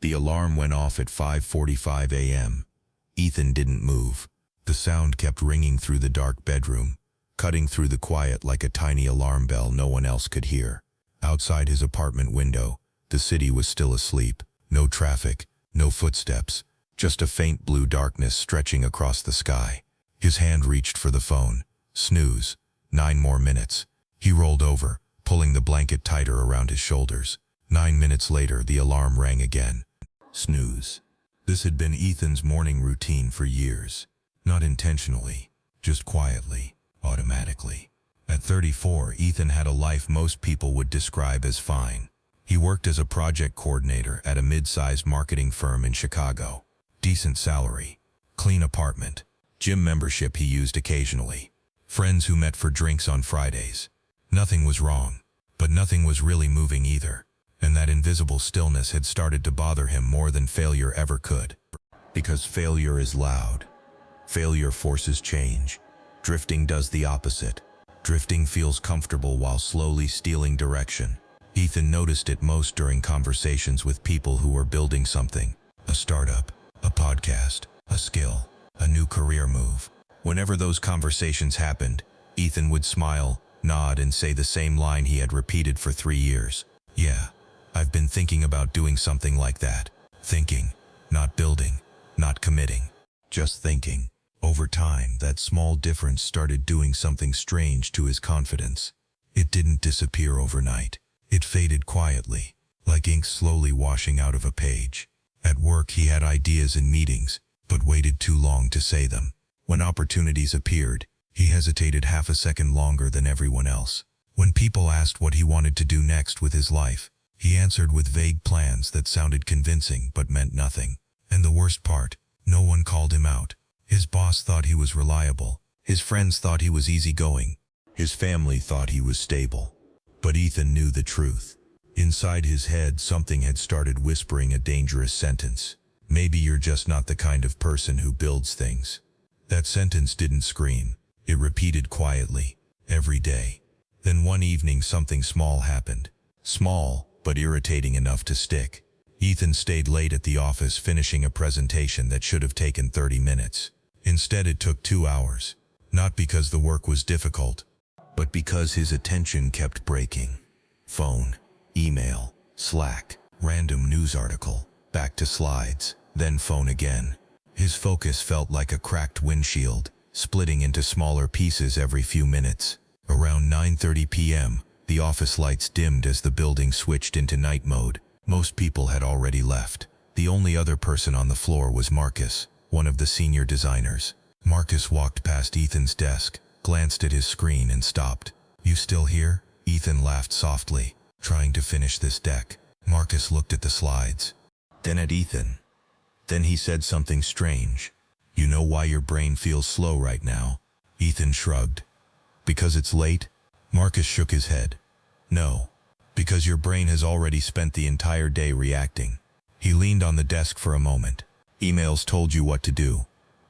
The alarm went off at 5:45 a.m. Ethan didn't move. The sound kept ringing through the dark bedroom, cutting through the quiet like a tiny alarm bell no one else could hear. Outside his apartment window, the city was still asleep. No traffic, no footsteps, just a faint blue darkness stretching across the sky. His hand reached for the phone. Snooze. 9 more minutes. He rolled over, pulling the blanket tighter around his shoulders. 9 minutes later, the alarm rang again. Snooze. This had been Ethan's morning routine for years. Not intentionally, just quietly, automatically. At 34, Ethan had a life most people would describe as fine. He worked as a project coordinator at a mid-sized marketing firm in Chicago. Decent salary, clean apartment, gym membership he used occasionally, friends who met for drinks on Fridays. Nothing was wrong, but nothing was really moving either. And that invisible stillness had started to bother him more than failure ever could. Because failure is loud. Failure forces change. Drifting does the opposite. Drifting feels comfortable while slowly stealing direction. Ethan noticed it most during conversations with people who were building something. A startup, a podcast, a skill, a new career move. Whenever those conversations happened, Ethan would smile, nod, and say the same line he had repeated for 3 years. Yeah, I've been thinking about doing something like that. Thinking, not building, not committing, just thinking. Over time, that small difference started doing something strange to his confidence. It didn't disappear overnight. It faded quietly, like ink slowly washing out of a page. At work, he had ideas in meetings, but waited too long to say them. When opportunities appeared, he hesitated half a second longer than everyone else. When people asked what he wanted to do next with his life, he answered with vague plans that sounded convincing but meant nothing. And the worst part, no one called him out. His boss thought he was reliable. His friends thought he was easygoing. His family thought he was stable. But Ethan knew the truth. Inside his head, something had started whispering a dangerous sentence. Maybe you're just not the kind of person who builds things. That sentence didn't scream. It repeated quietly, every day. Then one evening something small happened. Small, but irritating enough to stick. Ethan stayed late at the office finishing a presentation that should have taken 30 minutes. Instead, it took 2 hours. Not because the work was difficult, but because his attention kept breaking. Phone, email, Slack, random news article, back to slides, then phone again. His focus felt like a cracked windshield, splitting into smaller pieces every few minutes. Around 9:30 p.m., the office lights dimmed as the building switched into night mode. Most people had already left. The only other person on the floor was Marcus, one of the senior designers. Marcus walked past Ethan's desk, glanced at his screen and stopped. "You still here?" Ethan laughed softly, trying to finish this deck. Marcus looked at the slides, then at Ethan. Then he said something strange. "You know why your brain feels slow right now?" Ethan shrugged. "Because it's late?" Marcus shook his head. "No, because your brain has already spent the entire day reacting." He leaned on the desk for a moment. Emails told you what to do.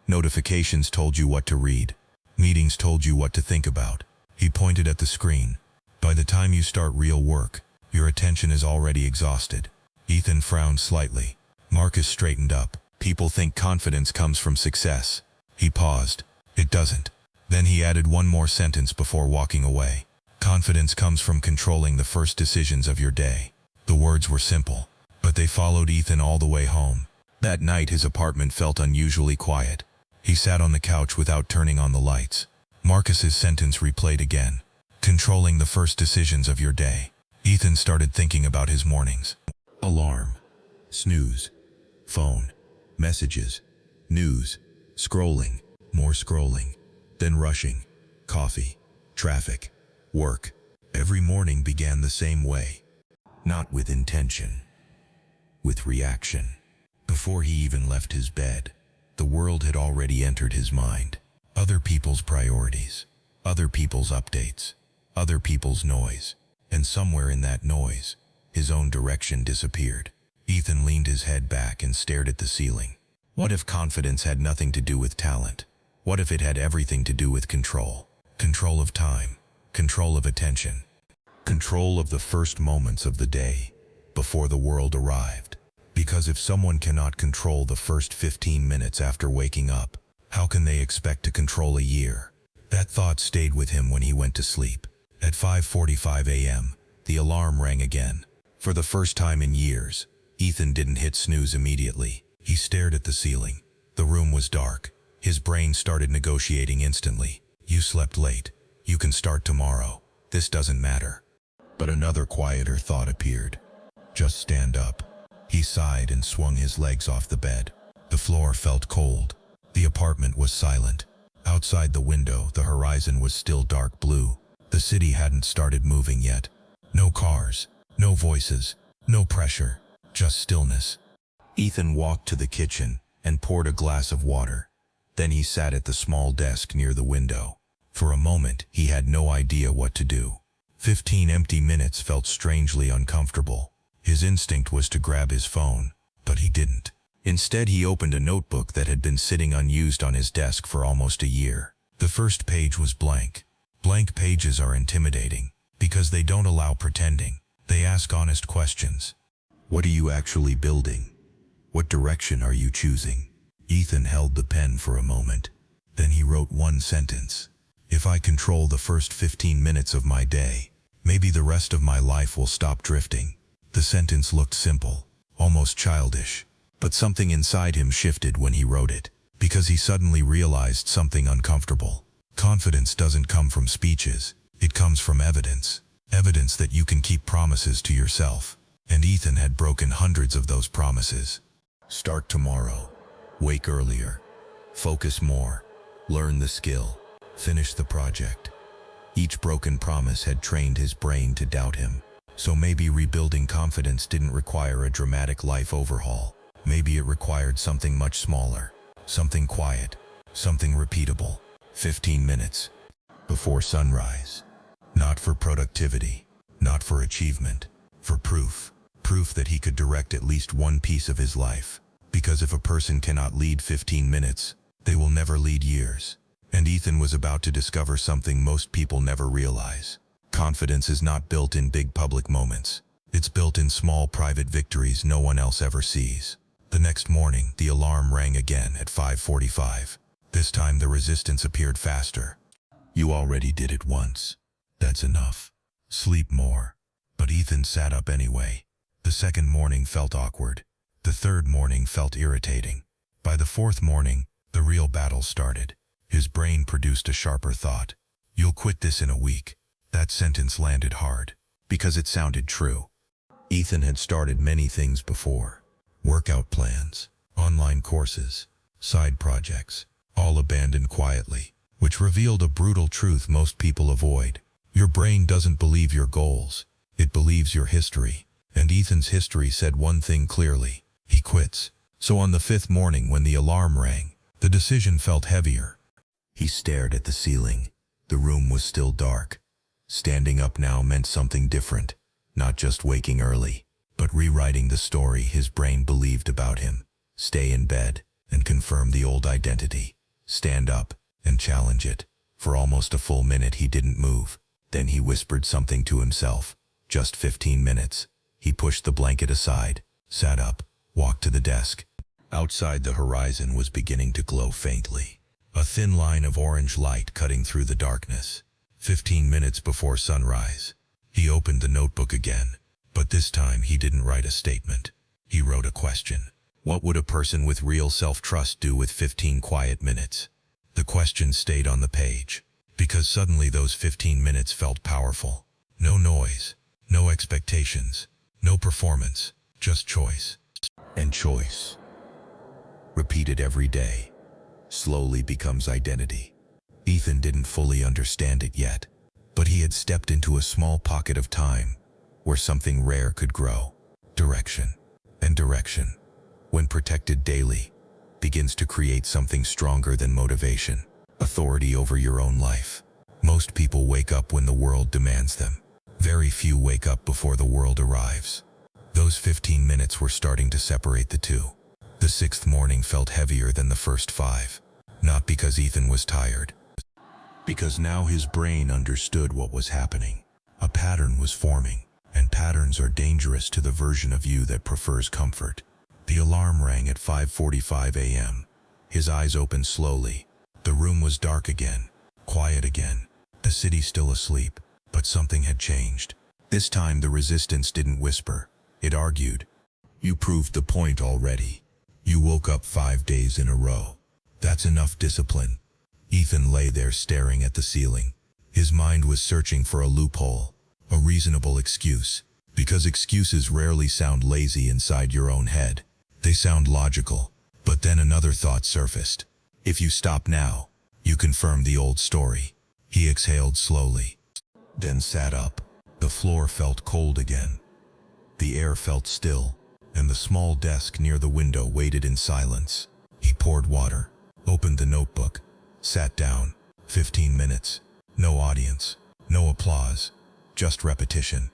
Notifications told you what to read. Meetings told you what to think about. He pointed at the screen. By the time you start real work, your attention is already exhausted. Ethan frowned slightly. Marcus straightened up. "People think confidence comes from success." He paused. "It doesn't." Then he added one more sentence before walking away. "Confidence comes from controlling the first decisions of your day." The words were simple, but they followed Ethan all the way home. That night his apartment felt unusually quiet. He sat on the couch without turning on the lights. Marcus's sentence replayed again. "Controlling the first decisions of your day." Ethan started thinking about his mornings. Alarm. Snooze. Phone. Messages. News. Scrolling. More scrolling. Then rushing. Coffee. Traffic. Work. Every morning began the same way. Not with intention. With reaction. Before he even left his bed, the world had already entered his mind. Other people's priorities. Other people's updates. Other people's noise. And somewhere in that noise, his own direction disappeared. Ethan leaned his head back and stared at the ceiling. What if confidence had nothing to do with talent? What if it had everything to do with control? Control of time. Control of attention. Control of the first moments of the day, before the world arrived. Because if someone cannot control the first 15 minutes after waking up, how can they expect to control a year? That thought stayed with him when he went to sleep. At 5:45 a.m., the alarm rang again. For the first time in years, Ethan didn't hit snooze immediately. He stared at the ceiling. The room was dark. His brain started negotiating instantly. You slept late. You can start tomorrow. This doesn't matter. But another quieter thought appeared. Just stand up. He sighed and swung his legs off the bed. The floor felt cold. The apartment was silent. Outside the window, the horizon was still dark blue. The city hadn't started moving yet. No cars, no voices, no pressure, just stillness. Ethan walked to the kitchen and poured a glass of water. Then he sat at the small desk near the window. For a moment, he had no idea what to do. 15 empty minutes felt strangely uncomfortable. His instinct was to grab his phone, but he didn't. Instead, he opened a notebook that had been sitting unused on his desk for almost a year. The first page was blank. Blank pages are intimidating because they don't allow pretending. They ask honest questions. What are you actually building? What direction are you choosing? Ethan held the pen for a moment. Then he wrote one sentence. If I control the first 15 minutes of my day, maybe the rest of my life will stop drifting. The sentence looked simple, almost childish. But something inside him shifted when he wrote it, because he suddenly realized something uncomfortable. Confidence doesn't come from speeches. It comes from evidence. Evidence that you can keep promises to yourself. And Ethan had broken hundreds of those promises. Start tomorrow. Wake earlier. Focus more. Learn the skill. Finish the project. Each broken promise had trained his brain to doubt him. So maybe rebuilding confidence didn't require a dramatic life overhaul. Maybe it required something much smaller, something quiet, something repeatable. 15 minutes before sunrise. Not for productivity, not for achievement, for proof. Proof that he could direct at least one piece of his life. Because if a person cannot lead 15 minutes, they will never lead years. And Ethan was about to discover something most people never realize. Confidence is not built in big public moments. It's built in small private victories no one else ever sees. The next morning, the alarm rang again at 5:45. This time the resistance appeared faster. You already did it once. That's enough. Sleep more. But Ethan sat up anyway. The second morning felt awkward. The third morning felt irritating. By the fourth morning, the real battle started. His brain produced a sharper thought. You'll quit this in a week. That sentence landed hard, because it sounded true. Ethan had started many things before. Workout plans, online courses, side projects, all abandoned quietly, which revealed a brutal truth most people avoid. Your brain doesn't believe your goals. It believes your history. And Ethan's history said one thing clearly. He quits. So on the fifth morning when the alarm rang, the decision felt heavier. He stared at the ceiling. The room was still dark. Standing up now meant something different. Not just waking early, but rewriting the story his brain believed about him. Stay in bed and confirm the old identity. Stand up and challenge it. For almost a full minute he didn't move. Then he whispered something to himself. Just 15 minutes. He pushed the blanket aside, sat up, walked to the desk. Outside the horizon was beginning to glow faintly. A thin line of orange light cutting through the darkness. 15 minutes before sunrise. He opened the notebook again, but this time he didn't write a statement. He wrote a question. What would a person with real self-trust do with 15 quiet minutes? The question stayed on the page, because suddenly those 15 minutes felt powerful. No noise, no expectations, no performance, just choice. And choice, repeated every day, slowly becomes identity. Ethan didn't fully understand it yet, but he had stepped into a small pocket of time where something rare could grow. Direction. And direction, when protected daily, begins to create something stronger than motivation. Authority over your own life. Most people wake up when the world demands them. Very few wake up before the world arrives. Those 15 minutes were starting to separate the two. The sixth morning felt heavier than the first 5. Not because Ethan was tired. Because now his brain understood what was happening. A pattern was forming, and patterns are dangerous to the version of you that prefers comfort. The alarm rang at 5:45 a.m. His eyes opened slowly. The room was dark again, quiet again. The city still asleep, but something had changed. This time the resistance didn't whisper. It argued. You proved the point already. You woke up 5 days in a row. That's enough discipline. Ethan lay there staring at the ceiling. His mind was searching for a loophole, a reasonable excuse, because excuses rarely sound lazy inside your own head. They sound logical. But then another thought surfaced. If you stop now, you confirm the old story. He exhaled slowly, then sat up. The floor felt cold again. The air felt still, and the small desk near the window waited in silence. He poured water, opened the notebook, sat down. 15 minutes. No audience, no applause, just repetition.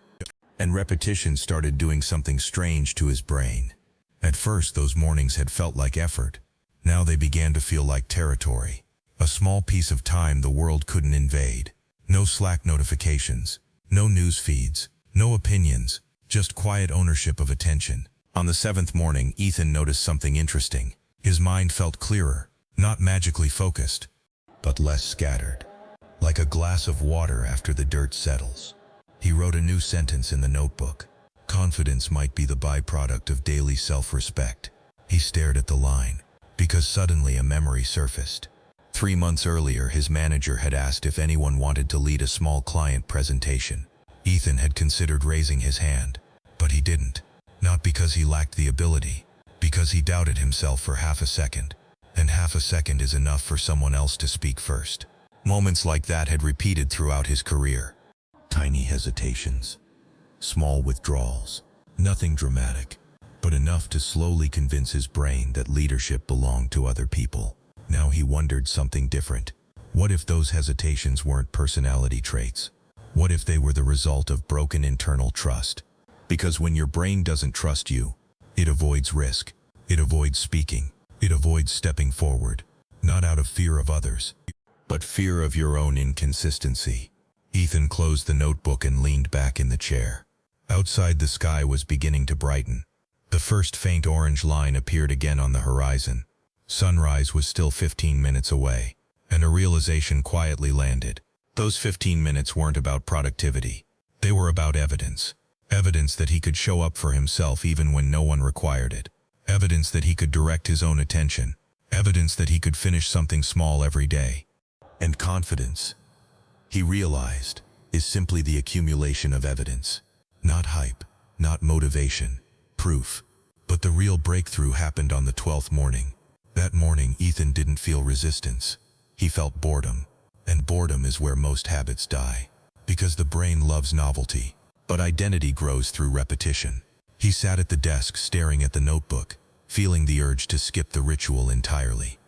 And repetition started doing something strange to his brain. At first, those mornings had felt like effort. Now they began to feel like territory. A small piece of time the world couldn't invade. No Slack notifications, no news feeds, no opinions, just quiet ownership of attention. On the 7th morning, Ethan noticed something interesting. His mind felt clearer, not magically focused, but less scattered. Like a glass of water after the dirt settles. He wrote a new sentence in the notebook. Confidence might be the byproduct of daily self-respect. He stared at the line, because suddenly a memory surfaced. 3 months earlier, his manager had asked if anyone wanted to lead a small client presentation. Ethan had considered raising his hand, but he didn't. Not because he lacked the ability, because he doubted himself for half a second. And half a second is enough for someone else to speak first. Moments like that had repeated throughout his career. Tiny hesitations. Small withdrawals. Nothing dramatic, but enough to slowly convince his brain that leadership belonged to other people. Now he wondered something different. What if those hesitations weren't personality traits? What if they were the result of broken internal trust? Because when your brain doesn't trust you, it avoids risk. It avoids speaking. It avoids stepping forward. Not out of fear of others, but fear of your own inconsistency. Ethan closed the notebook and leaned back in the chair. Outside, the sky was beginning to brighten. The first faint orange line appeared again on the horizon. Sunrise was still 15 minutes away, and a realization quietly landed. Those 15 minutes weren't about productivity. They were about evidence. Evidence that he could show up for himself even when no one required it. Evidence that he could direct his own attention. Evidence that he could finish something small every day. And confidence, he realized, is simply the accumulation of evidence. Not hype, not motivation, proof. But the real breakthrough happened on the 12th morning. That morning, Ethan didn't feel resistance. He felt boredom. And boredom is where most habits die. Because the brain loves novelty. But identity grows through repetition. He sat at the desk staring at the notebook, feeling the urge to skip the ritual entirely.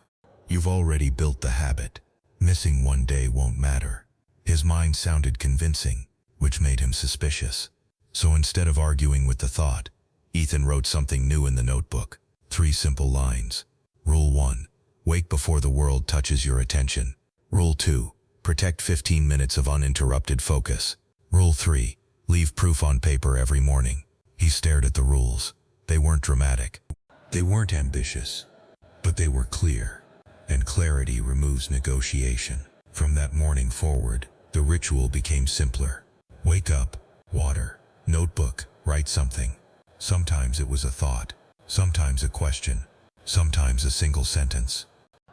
You've already built the habit. Missing one day won't matter. His mind sounded convincing, which made him suspicious. So instead of arguing with the thought, Ethan wrote something new in the notebook. 3 simple lines. Rule 1. Wake before the world touches your attention. Rule 2. Protect 15 minutes of uninterrupted focus. Rule 3. Leave proof on paper every morning. He stared at the rules. They weren't dramatic. They weren't ambitious. But they were clear. And clarity removes negotiation. From that morning forward, the ritual became simpler. Wake up, water, notebook, write something. Sometimes it was a thought, sometimes a question, sometimes a single sentence.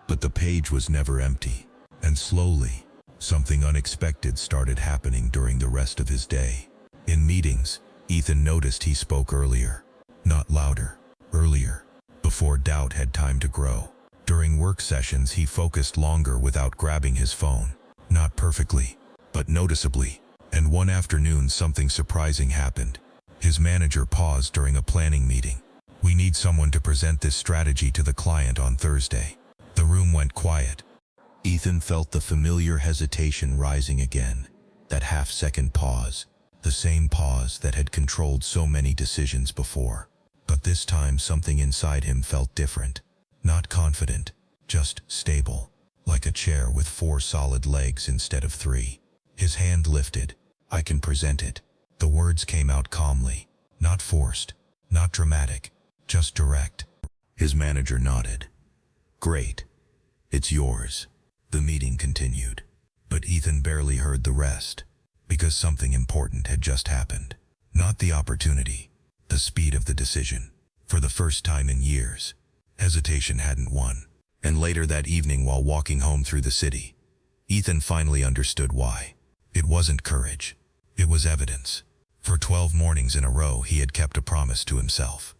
But the page was never empty. And slowly, something unexpected started happening during the rest of his day. In meetings, Ethan noticed he spoke earlier. Not louder, earlier, before doubt had time to grow. During work sessions, he focused longer without grabbing his phone. Not perfectly, but noticeably. And one afternoon, something surprising happened. His manager paused during a planning meeting. We need someone to present this strategy to the client on Thursday. The room went quiet. Ethan felt the familiar hesitation rising again. That half-second pause. The same pause that had controlled so many decisions before. But this time, something inside him felt different. Not confident, just stable. Like a chair with 4 solid legs instead of 3. His hand lifted. I can present it. The words came out calmly. Not forced. Not dramatic. Just direct. His manager nodded. Great. It's yours. The meeting continued. But Ethan barely heard the rest, because something important had just happened. Not the opportunity, the speed of the decision. For the first time in years, hesitation hadn't won. And later that evening, while walking home through the city, Ethan finally understood why. It wasn't courage. It was evidence. For 12 mornings in a row, he had kept a promise to himself.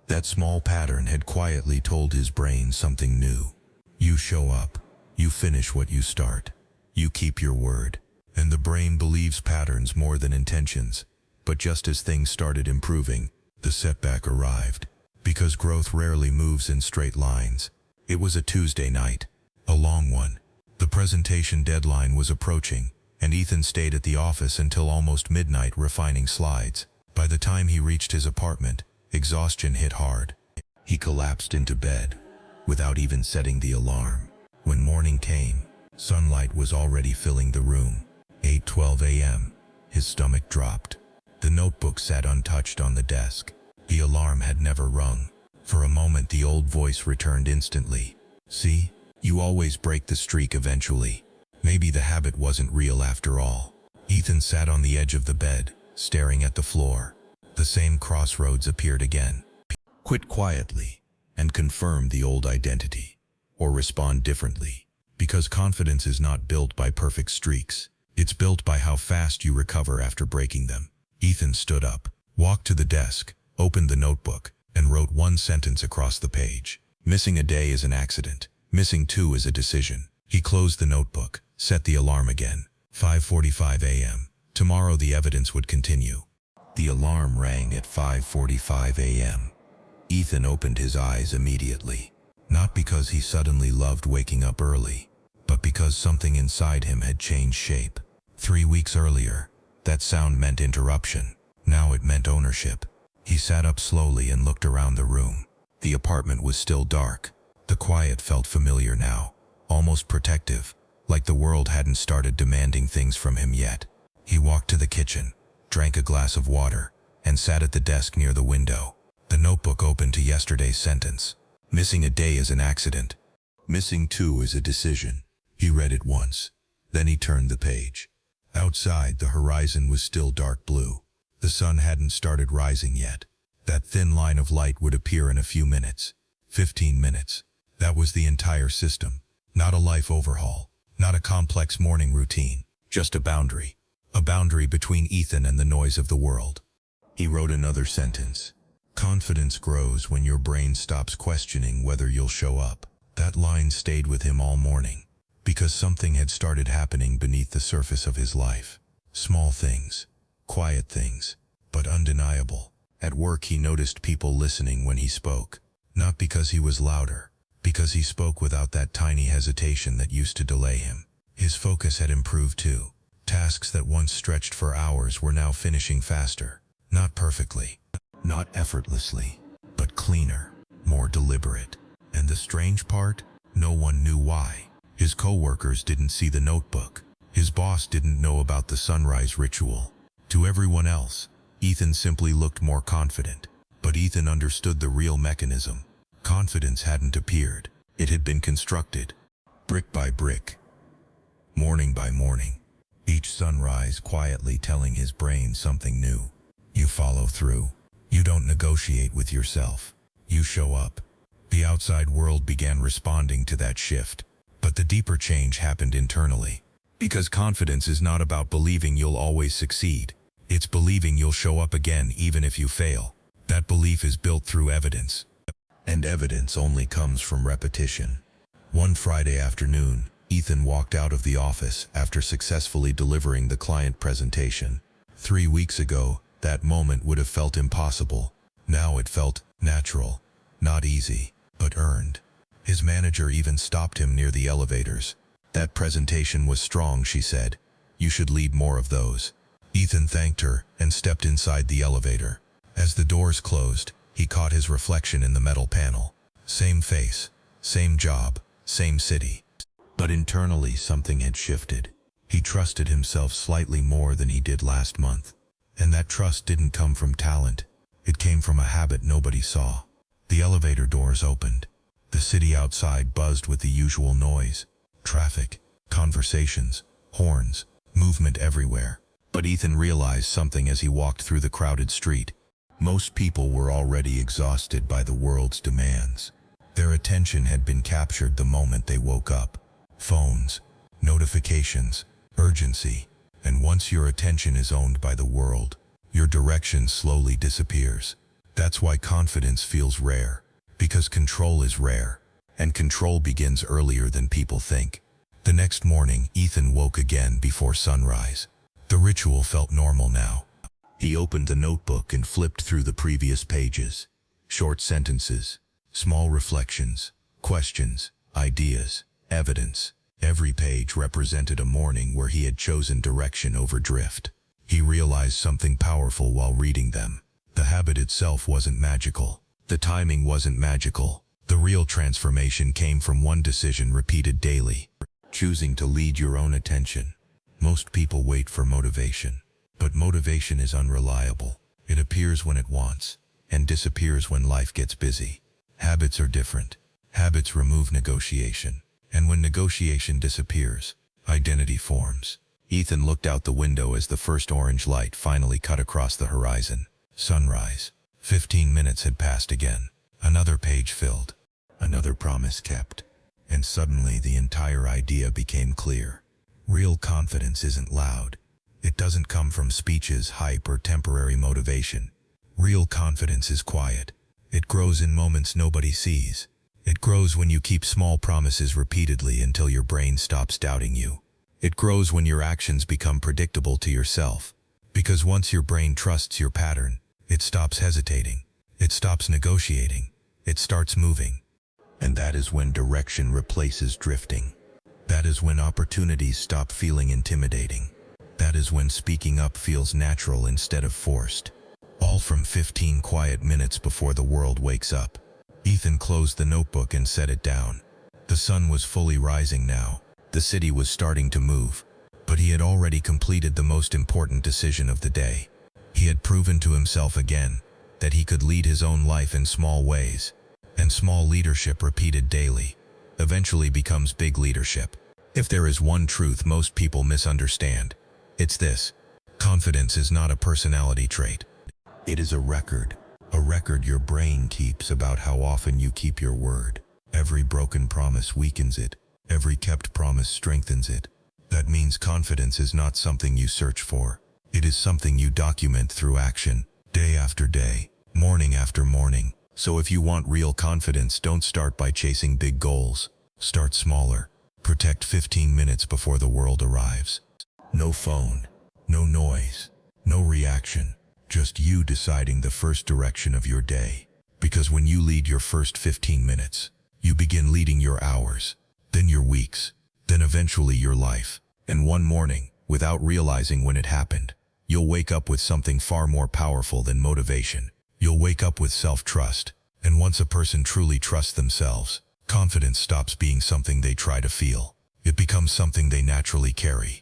That small pattern had quietly told his brain something new. You show up. You finish what you start. You keep your word. And the brain believes patterns more than intentions. But just as things started improving, the setback arrived. Because growth rarely moves in straight lines. It was a Tuesday night. A long one. The presentation deadline was approaching, and Ethan stayed at the office until almost midnight refining slides. By the time he reached his apartment, exhaustion hit hard. He collapsed into bed, without even setting the alarm. When morning came, sunlight was already filling the room. 8:12 a.m. His stomach dropped. The notebook sat untouched on the desk. The alarm had never rung. For a moment the old voice returned instantly. See? You always break the streak eventually. Maybe the habit wasn't real after all. Ethan sat on the edge of the bed, staring at the floor. The same crossroads appeared again. Quit quietly, and confirm the old identity. Or respond differently. Because confidence is not built by perfect streaks. It's built by how fast you recover after breaking them. Ethan stood up, walked to the desk, opened the notebook, and wrote one sentence across the page. Missing a day is an accident. Missing two is a decision. He closed the notebook, set the alarm again. 5:45 a.m. Tomorrow the evidence would continue. The alarm rang at 5:45 a.m. Ethan opened his eyes immediately. Not because he suddenly loved waking up early, but because something inside him had changed shape. 3 weeks earlier, that sound meant interruption. Now it meant ownership. He sat up slowly and looked around the room. The apartment was still dark. The quiet felt familiar now, almost protective, like the world hadn't started demanding things from him yet. He walked to the kitchen, drank a glass of water, and sat at the desk near the window. The notebook opened to yesterday's sentence. Missing a day is an accident. Missing two is a decision. He read it once. Then he turned the page. Outside, the horizon was still dark blue. The sun hadn't started rising yet. That thin line of light would appear in a few minutes. 15 minutes. That was the entire system. Not a life overhaul. Not a complex morning routine. Just a boundary. A boundary between Ethan and the noise of the world. He wrote another sentence. Confidence grows when your brain stops questioning whether you'll show up. That line stayed with him all morning. Because something had started happening beneath the surface of his life. Small things. Quiet things. But undeniable. At work he noticed people listening when he spoke. Not because he was louder. Because he spoke without that tiny hesitation that used to delay him. His focus had improved too. Tasks that once stretched for hours were now finishing faster. Not perfectly. Not effortlessly. But cleaner. More deliberate. And the strange part? No one knew why. His co-workers didn't see the notebook. His boss didn't know about the sunrise ritual. To everyone else, Ethan simply looked more confident. But Ethan understood the real mechanism. Confidence hadn't appeared. It had been constructed. Brick by brick. Morning by morning. Each sunrise quietly telling his brain something new. You follow through. You don't negotiate with yourself. You show up. The outside world began responding to that shift. But the deeper change happened internally. Because confidence is not about believing you'll always succeed. It's believing you'll show up again even if you fail. That belief is built through evidence. And evidence only comes from repetition. One Friday afternoon, Ethan walked out of the office after successfully delivering the client presentation. 3 weeks ago, that moment would have felt impossible. Now it felt natural. Not easy, but earned. His manager even stopped him near the elevators. That presentation was strong, she said. You should lead more of those. Ethan thanked her and stepped inside the elevator. As the doors closed, he caught his reflection in the metal panel. Same face, same job, same city. But internally something had shifted. He trusted himself slightly more than he did last month. And that trust didn't come from talent. It came from a habit nobody saw. The elevator doors opened. The city outside buzzed with the usual noise. Traffic, conversations, horns, movement everywhere. But Ethan realized something as he walked through the crowded street. Most people were already exhausted by the world's demands. Their attention had been captured the moment they woke up. Phones, notifications, urgency. And once your attention is owned by the world, your direction slowly disappears. That's why confidence feels rare, because control is rare, and control begins earlier than people think. The next morning, Ethan woke again before sunrise. The ritual felt normal now. He opened the notebook and flipped through the previous pages. Short sentences, small reflections, questions, ideas, evidence. Every page represented a morning where he had chosen direction over drift. He realized something powerful while reading them. The habit itself wasn't magical. The timing wasn't magical. The real transformation came from one decision repeated daily. Choosing to lead your own attention. Most people wait for motivation. But motivation is unreliable. It appears when it wants, and disappears when life gets busy. Habits are different. Habits remove negotiation. And when negotiation disappears, identity forms. Ethan looked out the window as the first orange light finally cut across the horizon. Sunrise. 15 minutes had passed again. Another page filled. Another promise kept. And suddenly the entire idea became clear. Real confidence isn't loud. It doesn't come from speeches, hype, or temporary motivation. Real confidence is quiet. It grows in moments nobody sees. It grows when you keep small promises repeatedly until your brain stops doubting you. It grows when your actions become predictable to yourself. Because once your brain trusts your pattern, it stops hesitating. It stops negotiating. It starts moving. And that is when direction replaces drifting. That is when opportunities stop feeling intimidating. That is when speaking up feels natural instead of forced. All from 15 quiet minutes before the world wakes up. Ethan closed the notebook and set it down. The sun was fully rising now. The city was starting to move. But he had already completed the most important decision of the day. He had proven to himself again that he could lead his own life in small ways. And small leadership repeated daily eventually becomes big leadership. If there is one truth most people misunderstand, it's this: confidence is not a personality trait. It is a record your brain keeps about how often you keep your word. Every broken promise weakens it. Every kept promise strengthens it. That means confidence is not something you search for. It is something you document through action, day after day, morning after morning. So if you want real confidence, don't start by chasing big goals. Start smaller. Protect 15 minutes before the world arrives. No phone, no noise, no reaction. Just you deciding the first direction of your day. Because when you lead your first 15 minutes, you begin leading your hours, then your weeks, then eventually your life. And one morning, without realizing when it happened, you'll wake up with something far more powerful than motivation. You'll wake up with self-trust. And once a person truly trusts themselves, confidence stops being something they try to feel. It becomes something they naturally carry.